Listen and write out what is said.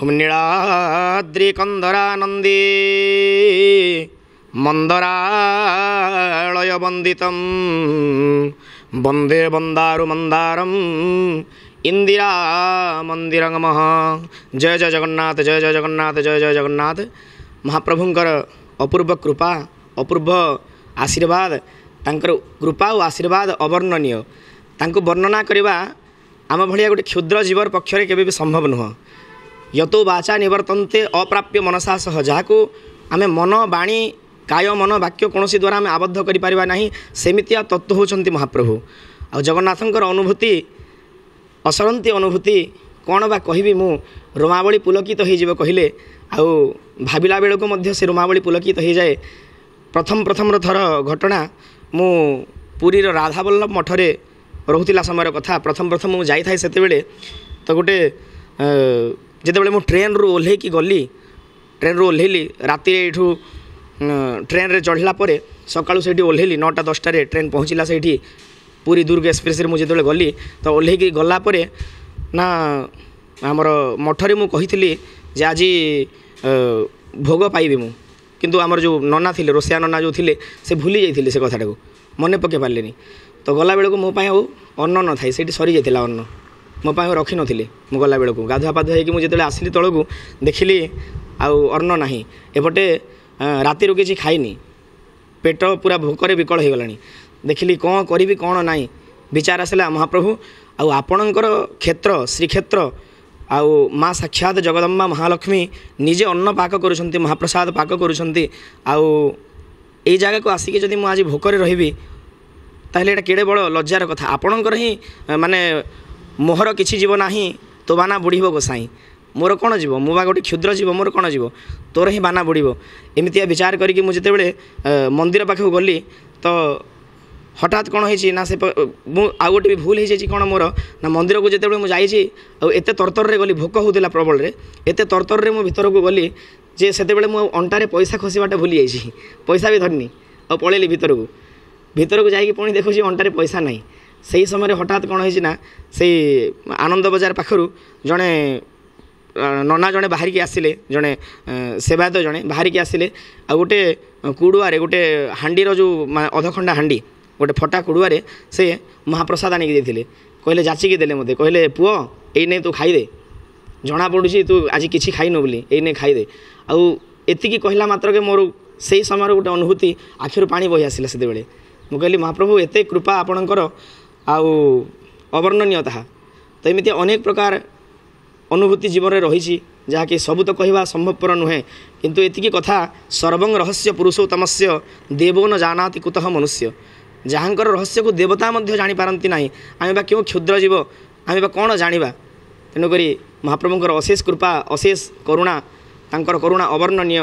नीलाद्रिकन्दरानन्दे मन्दरालय वन्दितं वन्दे वन्दारु मन्दारम् इंदिरा मंदिरंगमः। जय जय जगन्नाथ, जय जय जगन्नाथ, जय जय जगन्नाथ। महाप्रभुंकर अपूर्व कृपा, अपूर्व आशीर्वाद, तांकर कृपा और आशीर्वाद अवर्णनीय। तांको वर्णना करवा आम भाया गोटे क्षुद्र जीवर पक्षरे केबे भी संभव नुह। यतो वाचा निवर्तन्ते अप्राप्य मनसा सह, जहाको आमे मन बाणी काय मन वाक्य कौन द्वारा आम आबद्ध करिपारिबा नाही, सेमितिया तत्व होचंती महाप्रभु। आ जगन्नाथंकर अनुभूति, असरंती अनुभूति कौन बा कहबी, मु रोमावली पुलकित हो जीव कहले आउ भाविला बेलको मध्य से रोमावली पुलकित हो जाए। प्रथम थर घटना, मु पुरीर राधावल्लभ मठरे रोहुतिला समय कथा। प्रथम मु जाई थाए सेतेबेले तो गोटे जेतेबेले मु ट्रेन रु ओल्हे की गली, ट्रेन रु ओल्हेली राति एठू ट्रेन रे चढ़ला परे सकाळु सेठी ओल्हेली 9टा-10टा रे ट्रेन पहुँचला सेठी पूरी दुर्ग एक्सप्रेस रे मु जेतेबेले गली तो ओल्हे की गला परे ना आमर मठरे मु कहितली जे आज भोग पाइबे मु, किंतु आमर जो नना थिले, रोसिया नना जो थिले से भूली जाइथिले, से कथाटा को मने पके पारलेनी। तो गला बेलको मो पाए अन्न न थाई, सेठी सरी जाइथिला अन्न, मो पाए रखि नथिले। मु गला बेलको गाधुआ पाधुआ हेकि मु जेतेबेले आसिली तळकु देखिली आउ अन्न नाही। एपटे राति रो किछि खाइनी, पेट पूरा भोकरे विकल हो गलानी। देखिली कौन करी कौन नाई, विचार आसला महाप्रभु आउ आपणकर क्षेत्र श्रीक्षेत्र आउ माँ साक्षात जगदम्बा महालक्ष्मी निजे अन्न पाक करुछंती, महाप्रसाद पाक करुछंती। आउ एई जगह को आसिक जदि मु आज भोकरे रहिबी ताहले एटा केड़े बड़ लज्जार कथा। आपणकर ही माने मोहर किछि जीव नाही, तो बाना बुढ़ीब गोसाई, मोर कौन जीव, मु बा गोटे क्षुद्र जीव, मोर कौन जीव, तोर ही बाना बुढ़ीब। एमितिया विचार करिकि मु जेतेबेले मंदिर पाखु गली तो हठात कौन होइछि ना, से मु आ गोटे भी भूल हो जाइछि कौन मोर ना, मंदिर को जेतेबेले मु जाइछि आ एते तरतर रे गली, भोक होउतिला प्रबल रे, एते तरतर रे मु भीतर को गली जे सेतेबेले मु अंटारे पैसा खसिबाटे भूली जाइछि, पैसा भी धरनी आ पळेली भीतर को जाइकि पुणी देखुछि अंटारे पैसा नाही। सेही समय हठात कौन होइछि ना, सेही आनंद बजार पाखरु जणे नना जड़े बाहर की आसिले, जड़े सेवायत जड़े बाहर की आसिले आ गोटे कुड़ुआरे गोटे हांडीर जो अधखंडा हांडी गोटे फटा कुड़ुआरे से महाप्रसाद आनिक देते, कहले जाचिकी देले मते, कहले पुओ एई ने तू खाइदे, जना पड़ुछि तू आज किछि खाइनु बोली, एई ने खाइदे। आउ एतिकी कहला मात्र के मोर सेही समय गोटे अनुभूति आखिर पानी बहि आसिला। सेते बेले मु कहली महाप्रभु एते कृपा आपणकर आउ अवर्णनीयता। तो एमिति अनेक प्रकार अनुभूति जीवन में रही, जहाँकि सबू तो कहवा संभवपर नुहे, किंतु एतिकी कथा सर्वं रहस्य पुरुषोत्तमस्य देवो न जानाति कुतः मनुष्य। जहाँकर रहस्य को देवता मध्य जानी पारंती नाही, आमे बा क्यों क्षुद्र जीव, आमे बा कौन जानिबा। तेणुकरी महाप्रभुंकर अशेष कृपा, अशेष करुणा, तांकर करुणा अवर्णनीय।